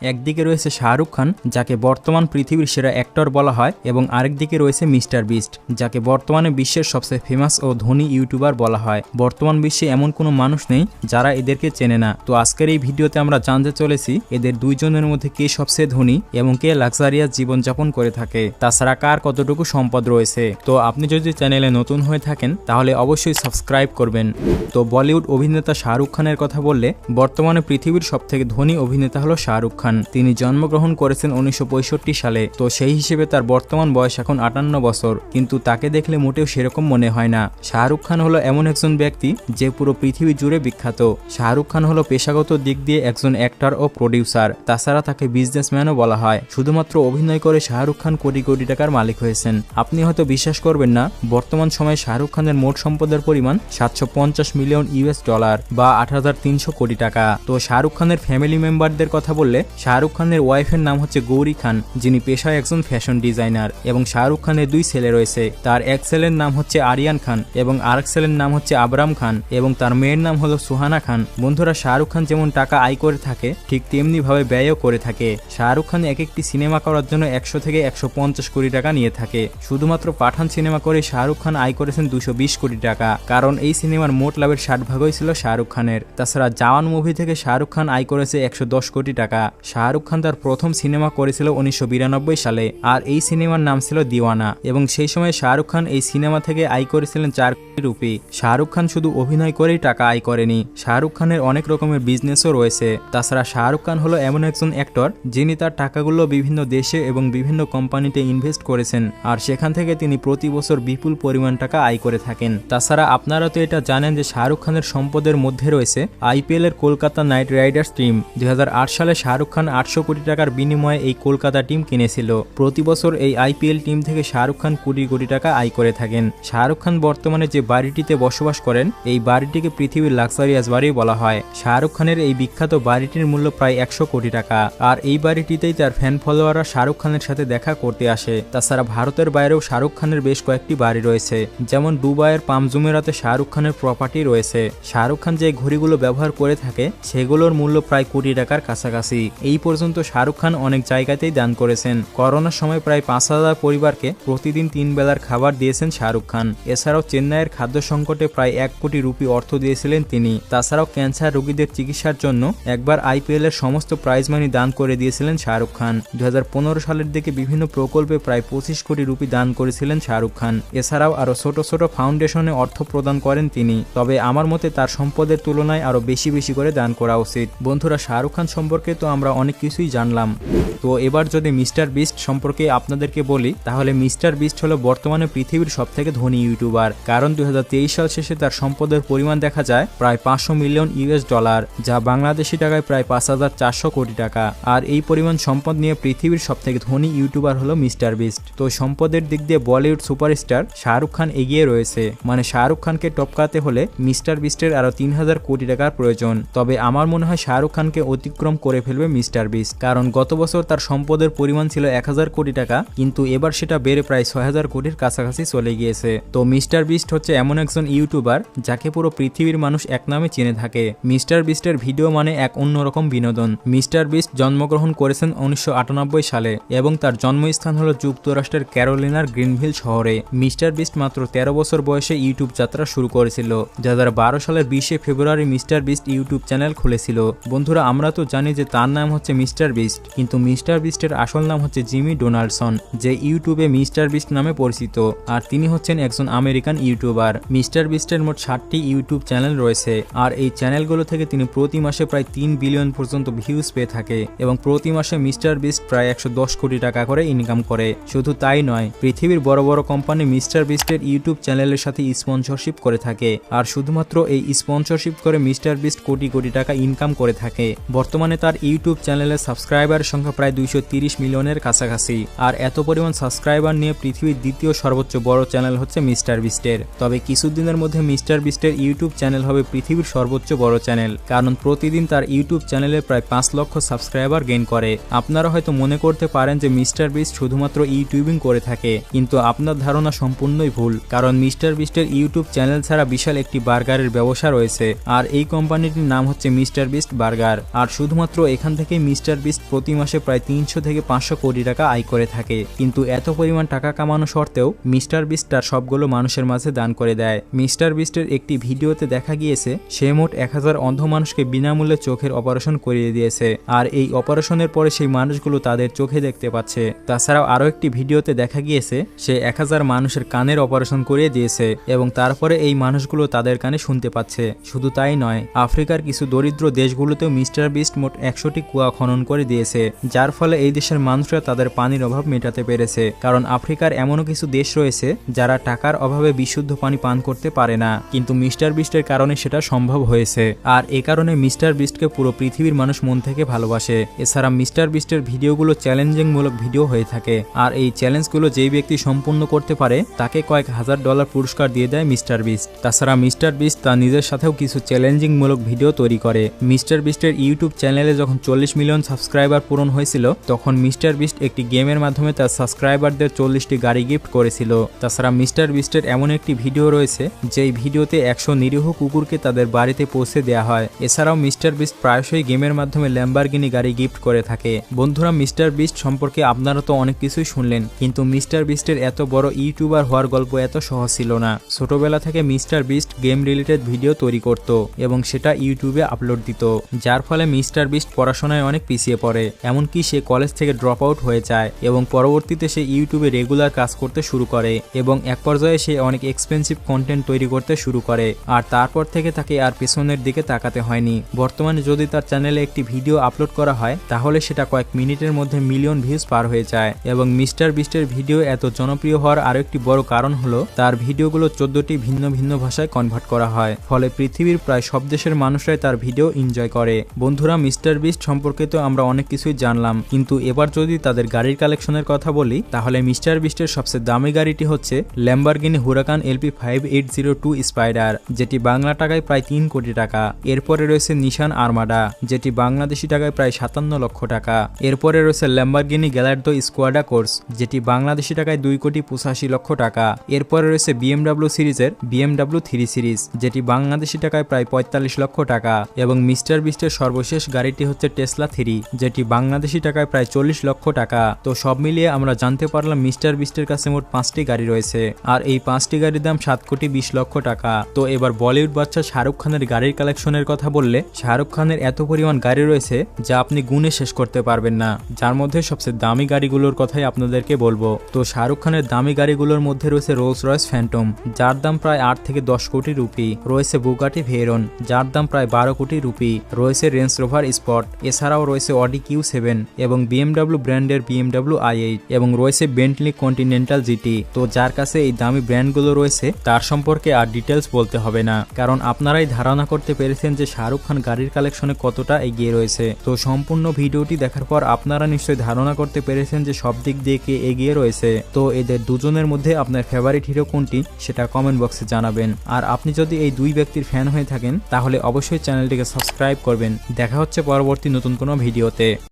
একদিকে রয়েছে শাহরুখ খান, যাকে বর্তমান পৃথিবীর সেরা অ্যাক্টর বলা হয়, এবং আরেকদিকে রয়েছে মিস্টার বিস্ট, যাকে বর্তমানে বিশ্বের সবচেয়ে ফেমাস ও ধনী ইউটিউবার বলা হয়। বর্তমান বিশ্বে এমন কোনো মানুষ নেই যারা এদেরকে চেনে না। তো আজকের এই ভিডিওতে আমরা জানতে চলেছি এদের দুইজনের মধ্যে কে সবচেয়ে ধনী এবং কে লাক্সারিয়াস জীবনযাপন করে থাকে, তাছাড়া কার কতটুকু সম্পদ রয়েছে। তো আপনি যদি চ্যানেলে নতুন হয়ে থাকেন তাহলে অবশ্যই সাবস্ক্রাইব করবেন। তো বলিউড অভিনেতা শাহরুখ খানের কথা বললে বর্তমানে পৃথিবীর সবথেকে ধনী অভিনেতা হলো শাহরুখ খান। তিনি জন্মগ্রহণ করেছেন 1965 সালে। তো সেই হিসেবে তার বর্তমান বয়স এখন 58 বছর, কিন্তু তাকে দেখলে মোটেও সেরকম মনে হয় না। শাহরুখ খান হলো এমন একজন ব্যক্তি যে পুরো পৃথিবী জুড়ে বিখ্যাত। শাহরুখ খান হলো পেশাগত দিক দিয়ে একজন অ্যাক্টর ও প্রডিউসার, তাছাড়া তাকে বিজনেসম্যানও বলা হয়। শুধুমাত্র অভিনয় করে শাহরুখ খান কোটি কোটি টাকার মালিক হয়েছেন। আপনি হয়তো বিশ্বাস করবেন না, বর্তমান সময়ে শাহরুখ খানের মোট সম্পদের পরিমাণ $750 মিলিয়ন বা 8,300 কোটি টাকা। তো শাহরুখ খানের ফ্যামিলি মেম্বারদের কথা বললে শাহরুখ খানের ওয়াইফের নাম হচ্ছে গৌরী খান, যিনি পেশায় একজন ফ্যাশন ডিজাইনার, এবং শাহরুখ খানের দুই ছেলে রয়েছে। তার এক ছেলের নাম হচ্ছে আরিয়ান খান এবং আরেক ছেলের নাম হচ্ছে আবরাম খান, এবং তার মেয়ের নাম হলো সুহানা খান। বন্ধুরা, শাহরুখ খান যেমন টাকা আয় করে থাকে ঠিক তেমনি ভাবে ব্যয়ও করে থাকে। শাহরুখ খান এক একটি সিনেমা করার জন্য 100 থেকে 150 কোটি টাকা নিয়ে থাকে। শুধুমাত্র পাঠান সিনেমা করে শাহরুখ খান আয় করেছেন 220 কোটি টাকা, কারণ এই সিনেমার মোট লাভের 60 ভাগই ছিল শাহরুখ খানের। তাছাড়া জওয়ান মুভি থেকে শাহরুখ খান আয় করেছে 110 কোটি টাকা। শাহরুখ খান তার প্রথম সিনেমা করেছিল 1992 সালে, আর এই সিনেমার নাম ছিল দিওয়ানা, এবং সেই সময় শাহরুখ খান এই সিনেমা থেকে আয় করেছিলেন 4 কোটি রুপি। শাহরুখ খান শুধু অভিনয় করেই টাকা আয় করেনি, শাহরুখ খানের অনেক রকমের বিজনেসও রয়েছে। তাছাড়া শাহরুখ খান হলো এমন একজন অ্যাক্টর যিনি তার টাকাগুলো বিভিন্ন দেশে এবং বিভিন্ন কোম্পানিতে ইনভেস্ট করেছেন, আর সেখান থেকে তিনি প্রতি বছর বিপুল পরিমাণ টাকা আয় করে থাকেন। তাছাড়া আপনারা তো এটা জানেন যে শাহরুখ খানের সম্পদের মধ্যে রয়েছে আইপিএল এর কলকাতা নাইট রাইডার্স টিম। 2008 সালে শাহরুখ খান 800 কোটি টাকার বিনিময়ে এই কলকাতা টিম কিনেছিল। প্রতি বছর এই আইপিএল টিম থেকে শাহরুখ খান কোটি কোটি টাকা আয় করে থাকেন। শাহরুখ খান বর্তমানে যে বাড়িটিতে বসবাস করেন এই বাড়িটিকে পৃথিবীর লাক্সারিয়াস বাড়ি বলা হয়। শাহরুখ খানের এই বিখ্যাত বাড়িটির মূল্য প্রায় 100 কোটি টাকা, আর এই বাড়িটিতেই তার ফ্যান ফলোয়াররা শাহরুখ খানের সাথে দেখা করতে আসে। তাছাড়া ভারতের বাইরেও শাহরুখ খানের বেশ কয়েকটি বাড়ি রয়েছে, যেমন দুবাইয়ের পাম জুমেরাতে শাহরুখ খানের প্রপার্টি রয়েছে। শাহরুখ খান যে ঘড়িগুলো ব্যবহার করে থাকে সেগুলোর মূল্য প্রায় কোটি টাকার কাছাকাছি। এই পর্যন্ত শাহরুখ খান অনেক জায়গাতেই দান করেছেন। করোনার সময় প্রায় 5,000 পরিবারকে প্রতিদিন 3 বেলার খাবার দিয়েছেন শাহরুখ খান। এছাড়াও চেন্নাইয়ের খাদ্য সংকটে প্রায় 1 কোটি রুপি অর্থ দিয়েছিলেন তিনি। তাছাড়াও ক্যান্সার রোগীদের চিকিৎসার জন্য একবার আইপিএল এর সমস্ত প্রাইজ মানি দান করে দিয়েছিলেন শাহরুখ খান। 2015 সালের দিকে বিভিন্ন প্রকল্পে প্রায় 25 কোটি রুপি দান করেছিলেন শাহরুখ খান। এছাড়াও আরো ছোট ছোট ফাউন্ডেশনে অর্থ প্রদান করেন তিনি। তবে আমার মতে তার সম্পদের তুলনায় আরো বেশি বেশি করে দান করা উচিত। বন্ধুরা, শাহরুখ খান সম্পর্কে তো আমরা অনেক কিছুই জানলাম। তো এবার যদি মিস্টার বিস্ট সম্পর্কে আপনাদেরকে বলি, তাহলে মিস্টার বিস্ট হলো বর্তমানে পৃথিবীর সবথেকে ধনী ইউটিউবার। কারণ 2023 সাল শেষে তার সম্পদের পরিমাণ দেখা যায় প্রায় $500 মিলিয়ন, যা বাংলাদেশি টাকায় প্রায় 5,400 কোটি টাকা। আর এই পরিমাণ সম্পদ নিয়ে পৃথিবীর সবথেকে ধনী ইউটিউবার হলো মিস্টার বিস্ট। তো সম্পদের দিক দিয়ে বলিউড সুপারস্টার শাহরুখ খান এগিয়ে রয়েছে। মানে শাহরুখ খানকে টপকাতে হলে মিস্টার বিস্টের আরো 3,000 কোটি টাকার প্রয়োজন। তবে আমার মনে হয় শাহরুখ খানকে অতিক্রম করে ফেলবে মিস্টার বিস্ট, কারণ গত বছর তার সম্পদের পরিমাণ ছিল 1,000 কোটি টাকা, কিন্তু এবার সেটা বেড়ে প্রায় 6,000 কোটির কাছাকাছি চলে গিয়েছে। তো মিস্টার বিস্ট হচ্ছে এমন একজন ইউটিউবার যাকে পুরো পৃথিবীর মানুষ এক নামে চিনে থাকে। মিস্টার বিস্টের ভিডিও মানে এক অন্যরকম বিনোদন। মিস্টার বিস্ট জন্মগ্রহণ করেছেন 1998 সালে, এবং তার জন্মস্থান হলো যুক্তরাষ্ট্রের ক্যারোলিনার গ্রিনভিল শহরে। মিস্টার বিস্ট মাত্র 13 বছর বয়সে ইউটিউব যাত্রা শুরু করেছিল। 2012 সালের 20 ফেব্রুয়ারি মিস্টার বিস্ট ইউটিউব চ্যানেল খুলেছিল। বন্ধুরা, আমরা তো জানি যে তার নাম হচ্ছে মিস্টার বিস্ট, কিন্তু মিস্টার বিস্টের আসল নাম হচ্ছে জিমি ডোনাল্ডসন, যে ইউটিউবে মিস্টার বিস্ট নামে পরিচিত। আর তিনি হচ্ছেন একজন আমেরিকান ইউটিউবার। মিস্টার বিস্টের মোট 60টি ইউটিউব চ্যানেল রয়েছে, আর এই চ্যানেলগুলো থেকে তিনি প্রতি মাসে প্রায় 3 বিলিয়ন পর্যন্ত ভিউজ পেয়ে থাকে, এবং প্রতি মাসে মিস্টার বিস্ট প্রায় 110 কোটি টাকা করে ইনকাম করে। শুধু তাই নয়, পৃথিবীর বড় বড় কোম্পানি মিস্টার বিস্টের ইউটিউব চ্যানেলের সাথে স্পন্সরশিপ করে থাকে, আর শুধুমাত্র এই স্পন্সরশিপ করে মিস্টার বিস্ট কোটি কোটি টাকা ইনকাম করে থাকে। বর্তমানে তার ইউটিউব চ্যানেলের সাবস্ক্রাইবারের সংখ্যা প্রায় 230 মিলিয়নের কাছাকাছি। আর এত পরিমাণ সাবস্ক্রাইবার নিয়ে পৃথিবীর দ্বিতীয় সর্বোচ্চ বড় চ্যানেল হচ্ছে মিস্টার বিস্টের। তবে কিছুদিনের মধ্যে মিস্টার বিস্টের ইউটিউব চ্যানেল হবে পৃথিবীর সর্বোচ্চ বড় চ্যানেল, কারণ প্রতিদিন তার ইউটিউব চ্যানেলে প্রায় 5 লক্ষ সাবস্ক্রাইবার গেইন করে। আপনারা হয়তো মনে করতে পারেন যে মিস্টার বিস্ট শুধুমাত্র ইউটিউবিং করে থাকে, কিন্তু আপনার ধারণা সম্পূর্ণই ভুল। কারণ মিস্টার বিস্টের ইউটিউব চ্যানেল ছাড়া বিশাল একটি বার্গারের ব্যবসা রয়েছে, আর এই কোম্পানিটির নাম হচ্ছে মিস্টার বিস্ট বার্গার। আর শুধুমাত্র এখান থেকে থেকেই মিস্টার বিস্ট প্রতি মাসে প্রায় 300 থেকে 500 কোটি টাকা আয় করে থাকে। কিন্তু এত পরিমাণ টাকা কামানো সত্ত্বেও মিস্টার বিস্ট তার সবগুলো মানুষের মাঝে দান করে দেয়। মিস্টার বিস্টের একটি ভিডিওতে দেখা গিয়েছে সে মোট 1000 অন্ধ মানুষকে বিনামূল্যে চোখের অপারেশন করিয়ে দিয়েছে, আর এই অপারেশনের পরে সেই মানুষগুলো তাদের চোখে দেখতে পাচ্ছে। তাছাড়াও আরও একটি ভিডিওতে দেখা গিয়েছে সে 1000 মানুষের কানের অপারেশন করিয়ে দিয়েছে এবং তারপরে এই মানুষগুলো তাদের কানে শুনতে পাচ্ছে। শুধু তাই নয়, আফ্রিকার কিছু দরিদ্র দেশগুলোতেও মিস্টার বিস্ট মোট 100টি কুয়া খনন করে দিয়েছে, যার ফলে এই দেশের মানুষরা তাদের পানির অভাব মেটাতে পেরেছে। কারণ আফ্রিকার এমনও কিছু দেশ রয়েছে যারা টাকার অভাবে বিশুদ্ধ পানি পান করতে পারে না, কিন্তু মিস্টার বিস্টের কারণে সেটা সম্ভব হয়েছে। আর এ কারণে মিস্টার বিস্টকে পুরো পৃথিবীর মানুষ মন থেকে ভালোবাসে। এছাড়া মিস্টার বিস্টের ভিডিওগুলো চ্যালেঞ্জিং মূলক ভিডিও হয়ে থাকে, আর এই চ্যালেঞ্জগুলো যেই ব্যক্তি সম্পূর্ণ করতে পারে তাকে কয়েক হাজার ডলার পুরস্কার দিয়ে দেয় মিস্টার বিস্ট। তাছাড়া মিস্টার বিস্ট তার নিজের সাথেও কিছু চ্যালেঞ্জিং মূলক ভিডিও তৈরি করে। মিস্টার বিস্টের ইউটিউব চ্যানেলে যখন 40 মিলিয়ন সাবস্ক্রাইবার পূরণ হয়েছিল তখন মিস্টার বিস্ট একটি গেমের মাধ্যমে তার সাবস্ক্রাইবারদের 40টি গাড়ি গিফট করেছিল। তাছাড়া মিস্টার বিস্টের এমন একটি ভিডিও রয়েছে যেই ভিডিওতে 100 নিরীহ কুকুরকে তাদের বাড়িতে পৌঁছে দেওয়া হয়। এছাড়াও মিস্টার বিস্ট প্রায়শই গেমের মাধ্যমে ল্যাম্বরগিনি গাড়ি গিফট করে থাকে। বন্ধুরা, মিস্টার বিস্ট সম্পর্কে আপনারা তো অনেক কিছুই শুনলেন, কিন্তু মিস্টার বিস্টের এত বড় ইউটিউবার হওয়ার গল্প এত সহজ ছিল না। ছোটবেলা থেকে mister beast game related video তৈরি করত এবং সেটা ইউটিউবে আপলোড দিত, যার ফলে মিস্টার বিস্ট পড়াশোনায় অনেক পিছিয়ে পড়ে। এমনকি সে কলেজ থেকে ড্রপ আউট হয়ে যায় এবং পরবর্তীতে সে ইউটিউবে রেগুলার কাজ করতে শুরু করে এবং এক পর্যায়ে সে অনেক এক্সপেন্সিভ কন্টেন্ট তৈরি করতে শুরু করে। আর তারপর থেকে তাকে আর পেছনের দিকে তাকাতে হয়নি। বর্তমানে যদি তার চ্যানেলে একটি ভিডিও আপলোড করা হয় তাহলে সেটা কয়েক মিনিটের মধ্যে মিলিয়ন ভিউজ পার হয়ে যায়। এবং মিস্টার বিস্টের ভিডিও এত জনপ্রিয় হওয়ার আরো একটি বড় কারণ হলো তার ভিডিওগুলো 14টি ভিন্ন ভিন্ন ভাষায় কনভার্ট করা হয়, ফলে পৃথিবীর প্রায় সব দেশের মানুষরাই তার ভিডিও এনজয় করে। বন্ধুরা, মিস্টার বিস্ট সম্পর্কে তো আমরা অনেক কিছুই জানলাম, কিন্তু এবার যদি তাদের গাড়ির কালেকশনের কথা বলি তাহলে মিস্টার বিস্টের সবচেয়ে দামি গাড়িটি হচ্ছে ল্যাম্বরগিনি হুরাকান LP 5802 স্পাইডার, যেটি বাংলা টাকায় প্রায় 3 কোটি টাকা। এরপরে রয়েছে নিশান আর্মাডা, যেটি বাংলাদেশি টাকায় প্রায় 57 লক্ষ টাকা। এরপরে রয়েছে ল্যাম্বরগিনি গ্যালার্দো স্কোয়াডা কোর্স, যেটি বাংলাদেশি টাকায় 2 কোটি 85 লক্ষ টাকা। এরপরে রয়েছে BMW সিরিজের BMW 3 সিরিজ, যেটি বাংলাদেশি টাকায় প্রায় 45 লক্ষ টাকা। এবং মিস্টার বিস্টের সর্বশেষ গাড়িটি হচ্ছে টেসলা 3, যেটি বাংলাদেশি টাকায় প্রায় 40 লক্ষ টাকা। তো সব মিলিয়ে আমরা জানতে পারলাম মিস্টার বিস্টের কাছে মোট 5টি গাড়ি রয়েছে, আর এই 5টি গাড়ির দাম 7 কোটি 20 লক্ষ টাকা। তো এবার বলিউড বাদশা শাহরুখ খানের গাড়ির কালেকশনের কথা বললে শাহরুখ খানের এত পরিমাণ গাড়ি রয়েছে যা আপনি গুণে শেষ করতে পারবেন না, যার মধ্যে সবচেয়ে দামি গাড়িগুলোর কথাই আপনাদেরকে বলবো। তো শাহরুখ খানের দামি গাড়িগুলোর মধ্যে রয়েছে রোলস রয়েস ফ্যান্টম, যার দাম প্রায় 8 থেকে 10 কোটি রুপি, রয়েছে বুগাটি ভেরন, যার দাম প্রায় 12 কোটি রুপি, রয়েছে রেঞ্জ রোভার স্পট, এছাড়াও রয়েছে অডি Q7 এবং BMW ব্র্যান্ডের BMW i8, এবং রয়েছে বেন্টলি কন্টিনেন্টাল GT। তো যার কাছে এই দামি ব্র্যান্ডগুলো রয়েছে তার সম্পর্কে আর ডিটেলস বলতে হবে না, কারণ আপনারাই ধারণা করতে পেরেছেন যে শাহরুখ খান গাড়ির কালেকশনে কতটা এগিয়ে রয়েছে। তো সম্পূর্ণ ভিডিওটি দেখার পর আপনারা নিশ্চয়ই ধারণা করতে পেরেছেন যে সব দিক দিয়ে কে এগিয়ে রয়েছে। তো এদের দুজনের মধ্যে আপনার ফেভারিট হিরো কোনটি সেটা কমেন্ট বক্সে জানাবেন। আর আপনি যদি এই দুই ব্যক্তির ফ্যান হয়ে থাকেন তাহলে অবশ্যই চ্যানেলটিকে সাবস্ক্রাইব করবেন। দেখা হচ্ছে পরবর্তী নতুন কোনো ভিডিওতে।